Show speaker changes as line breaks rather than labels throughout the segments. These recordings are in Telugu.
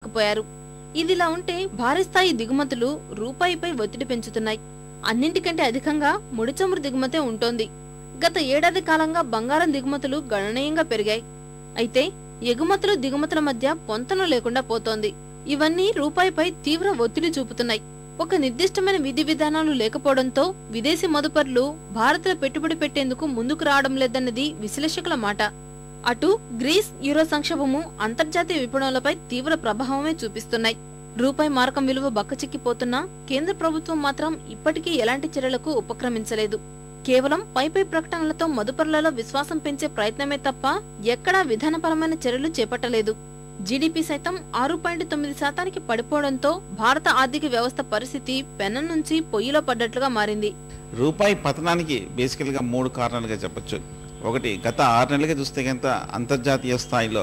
పోయారు. ఇదిలా ఉంటే భారీ స్థాయి దిగుమతులు రూపాయిపై ఒత్తిడి పెంచుతున్నాయి. అన్నింటికంటే అధికంగా ముడి చమురు దిగుమతే ఉంటోంది. గత ఏడాది కాలంగా బంగారం దిగుమతులు గణనీయంగా పెరిగాయి. అయితే ఎగుమతులు దిగుమతుల మధ్య పొంతన లేకుండా పోతోంది. ఇవన్నీ రూపాయిపై తీవ్ర ఒత్తిడి చూపుతున్నాయి. ఒక నిర్దిష్టమైన విధి విధానాలు లేకపోవడంతో విదేశీ మదుపర్లు భారత్లో పెట్టుబడి పెట్టేందుకు ముందుకు రావడం లేదన్నది విశ్లేషకుల మాట. అటు గ్రీస్, యూరో సంక్షోభము అంతర్జాతీయ విపణులపై తీవ్ర ప్రభావమే చూపిస్తున్నాయి. రూపాయి మారకం విలువ బక్కచిక్కిపోతున్నా కేంద్ర ప్రభుత్వం మాత్రం ఇప్పటికీ ఎలాంటి చర్యలకు ఉపక్రమించలేదు. కేవలం పై ప్రకటనలతో మదుపర్లలో విశ్వాసం పెంచే ప్రయత్నమే తప్ప ఎక్కడా విధానపరమైన చర్యలు చేపట్టలేదు. జీడీపీ సైతం 6.9% పడిపోవడంతో భారత ఆర్థిక వ్యవస్థ పరిస్థితి పెనం నుంచి పొయ్యిలో పడ్డట్లుగా మారింది.
రూపాయి పతనానికి బేసికల్గా 3 కారణాలుగా చెప్పొచ్చు. ఒకటి, గత 6 నెలలుగా చూస్తే కనుక అంతర్జాతీయ స్థాయిలో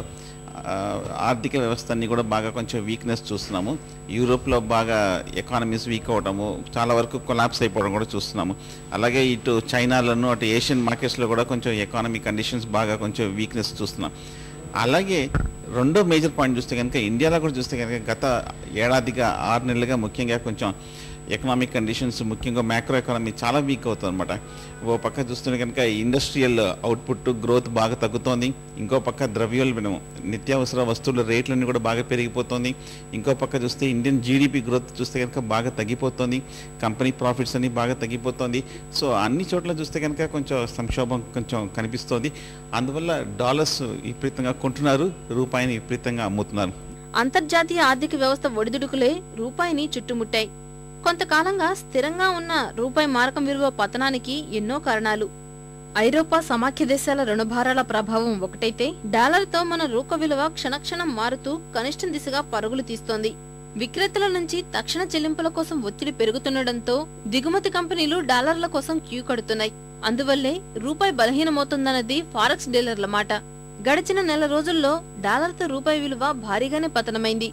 ఆర్థిక వ్యవస్థ అన్ని కూడా బాగా కొంచెం వీక్నెస్ చూస్తున్నాము. యూరోప్లో బాగా ఎకానమీస్ వీక్ అవడము, చాలా వరకు కొలాప్స్ అయిపోవడం కూడా చూస్తున్నాము. అలాగే ఇటు చైనాలోను అటు ఏషియన్ మార్కెట్స్లో కూడా కొంచెం ఎకానమీ కండిషన్స్ బాగా కొంచెం వీక్నెస్ చూస్తున్నాం. అలాగే రెండో మేజర్ పాయింట్ చూస్తే కనుక ఇండియాలో కూడా చూస్తే కనుక గత ఏడాదిగా 6 నెలలుగా ముఖ్యంగా కొంచెం ఎకనామిక్ కండిషన్స్, ముఖ్యంగా మ్యాక్రో ఎకానమీ చాలా వీక్ అవుతుంది అనమాట. ఓ పక్క చూస్తుంటే కనుక ఇండస్ట్రియల్ అవుట్పుట్ గ్రోత్ బాగా తగ్గుతోంది. ఇంకో పక్క ద్రవ్యోల్బణం, నిత్యావసర వస్తువుల రేట్లన్నీ కూడా బాగా పెరిగిపోతుంది. ఇంకో పక్క చూస్తే ఇండియన్ జీడిపి గ్రోత్ చూస్తే కనుక బాగా తగ్గిపోతుంది. కంపెనీ ప్రాఫిట్స్ అన్ని బాగా తగ్గిపోతుంది. సో అన్ని చోట్ల చూస్తే కనుక కొంచెం సంక్షోభం కొంచెం కనిపిస్తోంది. అందువల్ల డాలర్స్ విపరీతంగా కొంటున్నారు, రూపాయిని విపరీతంగా అమ్ముతున్నారు.
అంతర్జాతీయ ఆర్థిక వ్యవస్థ ఒడిదుడుకులే రూపాయిని చుట్టుముట్టాయి. కొంతకాలంగా స్థిరంగా ఉన్న రూపాయి మారకం విలువ పతనానికి ఎన్నో కారణాలు. ఐరోపా సమాఖ్య దేశాల రుణభారాల ప్రభావం ఒకటైతే, డాలర్తో మన రూక విలువ క్షణక్షణం మారుతూ కనిష్ట దిశగా పరుగులు తీస్తోంది. విక్రేతల నుంచి తక్షణ చెల్లింపుల కోసం ఒత్తిడి పెరుగుతుండటంతో దిగుమతి కంపెనీలు డాలర్ల కోసం క్యూ కడుతున్నాయి. అందువల్లే రూపాయి బలహీనమవుతుందన్నది ఫారెక్స్ డీలర్ల మాట. గడిచిన నెల రోజుల్లో డాలర్తో రూపాయి విలువ భారీగానే పతనమైంది.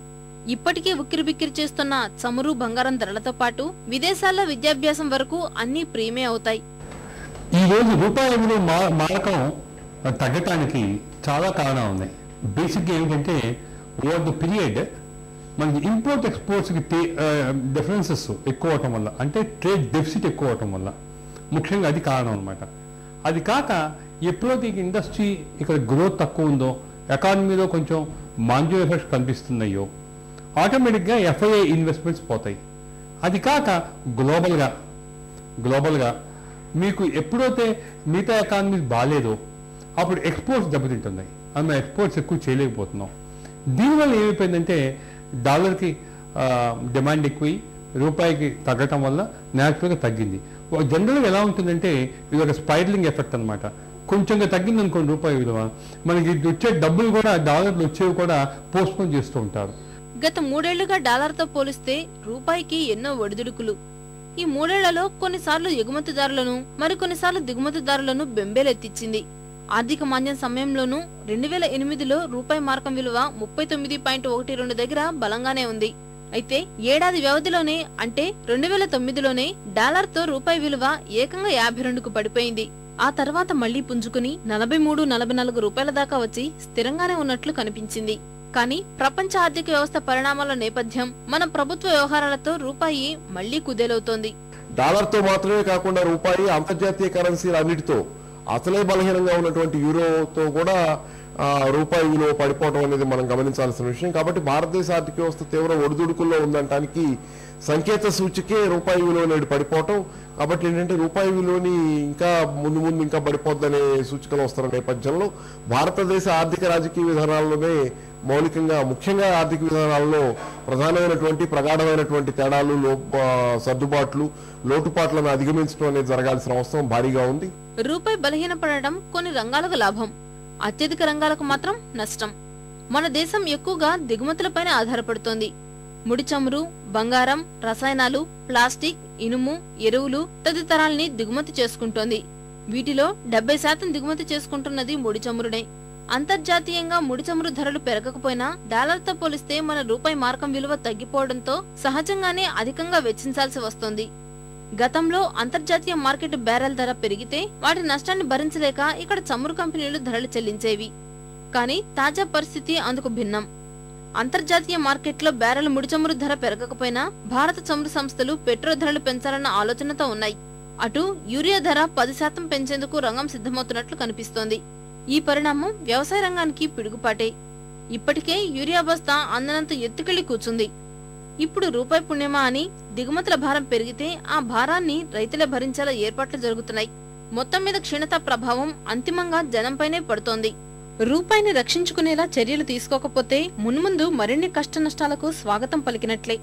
ఇప్పటికే ఉక్కిరిబిక్కిరి చేస్తున్న చమురు, బంగారం ధరలతో పాటు విదేశాల్లో విద్యాభ్యాసం వరకు అన్ని ప్రీమే అవుతాయి.
ఈ రోజు రూపాయి విలువ మారకం తగ్గటానికి చాలా కారణాలు ఉన్నాయి. బేసిక్గా ఏమిటంటే, ఓవర్ ద పీరియడ్ మనకి ఇంపోర్ట్ ఎక్స్పోర్ట్స్కి డిఫరెన్సెస్ ఎక్కువ అవటం వల్ల, అంటే ట్రేడ్ డెఫిసిట్ ఎక్కువ అవటం వల్ల ముఖ్యంగా అది కారణం అనమాట. అది కాక ఎప్పుడైతే ఇండస్ట్రీ ఇక్కడ గ్రోత్ తక్కువ ఉందో, ఎకానమీలో కొంచెం మాంజో ఎఫెక్ట్స్ కనిపిస్తున్నాయో, ఆటోమేటిక్గా ఎఫ్ఐఐ ఇన్వెస్ట్మెంట్స్ పోతాయి. అది కాక గ్లోబల్గా మీకు ఎప్పుడైతే మిగతా ఎకానమీస్ బాగాలేదో అప్పుడు ఎక్స్పోర్ట్స్ దెబ్బతింటున్నాయి. మనం ఎక్స్పోర్ట్స్ ఎక్కువ చేయలేకపోతున్నాం. దీనివల్ల ఏమైపోయిందంటే డాలర్కి డిమాండ్ ఎక్కువ, రూపాయికి తగ్గటం వల్ల న్యాచురల్గా తగ్గింది. జనరల్గా ఎలా ఉంటుందంటే ఇది ఒక స్పైరలింగ్ ఎఫెక్ట్ అనమాట. కొంచెంగా తగ్గింది అనుకోండి రూపాయి విలువ, మనకి వచ్చే డబ్బులు కూడా డాలర్లు వచ్చేవి కూడా పోస్ట్పోన్ చేస్తూ ఉంటారు.
గత 3 ఏళ్లుగా డాలర్తో పోలిస్తే రూపాయికి ఎన్నో ఒడిదుడుకులు. ఈ 3 ఏళ్లలో కొన్నిసార్లు ఎగుమతిదారులను, మరికొన్నిసార్లు దిగుమతిదారులను బెంబేలెత్తించింది. ఆర్థిక మాంద్యం సమయంలోనూ 2008లో రూపాయి మారకం విలువ 39.12 దగ్గర బలంగానే ఉంది. అయితే ఏడాది వ్యవధిలోనే, అంటే 2009లోనే డాలర్తో రూపాయి విలువ ఏకంగా 52కు పడిపోయింది. ఆ తర్వాత మళ్లీ పుంజుకుని 43-44 రూపాయల దాకా వచ్చి స్థిరంగానే ఉన్నట్లు కనిపించింది. కానీ ప్రపంచ ఆర్థిక వ్యవస్థ పరిణామాల నేపథ్యం, మన ప్రభుత్వ వ్యవహారాలతో రూపాయి మళ్లీ కుదేలవుతోంది.
డాలర్తో మాత్రమే కాకుండా రూపాయి అంతర్జాతీయ కరెన్సీలు అన్నిటితో, అసలే బలహీనంగా ఉన్నటువంటి యూరోతో కూడా రూపాయి విలువ పడిపోవడం అనేది మనం గమనించాల్సిన విషయం. కాబట్టి భారతదేశ ఆర్థిక వ్యవస్థ తీవ్ర ఒడిదుడుకుల్లో ఉందనటానికి సంకేత సూచికే రూపాయి విలువ నేడు పడిపోవటం. కాబట్టి ఏంటంటే రూపాయి విలువని ఇంకా ముందు ఇంకా పడిపోద్దనే సూచికలు వస్తున్న నేపథ్యంలో భారతదేశ ఆర్థిక రాజకీయ విధానాల్లోనే మౌలికంగా, ముఖ్యంగా ఆర్థిక విధానాల్లో ప్రధానమైనటువంటి ప్రగాఢమైనటువంటి తేడాలు, సర్దుబాట్లు, లోటుపాట్లను అధిగమించడం అనేది జరగాల్సిన అవసరం భారీగా ఉంది.
రూపాయి బలహీనపడడం కొన్ని రంగాలకు లాభం, అత్యధిక రంగాలకు మాత్రం నష్టం. మన దేశం ఎక్కువగా దిగుమతులపైన ఆధారపడుతోంది. ముడి చమురు, బంగారం, రసాయనాలు, ప్లాస్టిక్, ఇనుము, ఎరువులు తదితరాల్ని దిగుమతి చేసుకుంటోంది. వీటిలో 70% దిగుమతి చేసుకుంటున్నది ముడి చమురునే. అంతర్జాతీయంగా ముడి చమురు ధరలు పెరగకపోయినా డాలర్తో పోలిస్తే మన రూపాయి మార్కం విలువ తగ్గిపోవడంతో సహజంగానే అధికంగా వెచ్చించాల్సి వస్తోంది. గతంలో అంతర్జాతీయ మార్కెట్ బ్యారెల్ ధర పెరిగితే వాటి నష్టాన్ని భరించలేక ఇక్కడ చమురు కంపెనీలు ధరలు చెల్లించేవి. కానీ తాజా పరిస్థితి అందుకు భిన్నం. అంతర్జాతీయ మార్కెట్లో బ్యారెల్ ముడి చమురు ధర పెరగకపోయినా భారత చమురు సంస్థలు పెట్రోల్ ధరలు పెంచాలన్న ఆలోచనతో ఉన్నాయి. అటు యూరియా ధర 10% పెంచేందుకు రంగం సిద్ధమవుతున్నట్లు కనిపిస్తోంది. ఈ పరిణామం వ్యవసాయ రంగానికి పిడుగుపాటే. ఇప్పటికే యూరియా బస్తా అందనంత ఎత్తుకెళ్లి కూర్చుంది. ఇప్పుడు రూపాయి పుణ్యమా అని దిగుమతుల భారం పెరిగితే ఆ భారాన్ని రైతులే భరించేలా ఏర్పాట్లు జరుగుతున్నాయి. మొత్తం మీద క్షీణత ప్రభావం అంతిమంగా జనంపైనే పడుతోంది. రూపాయిని రక్షించుకునేలా చర్యలు తీసుకోకపోతే మున్ముందు మరిన్ని కష్ట నష్టాలకు స్వాగతం పలికినట్లే.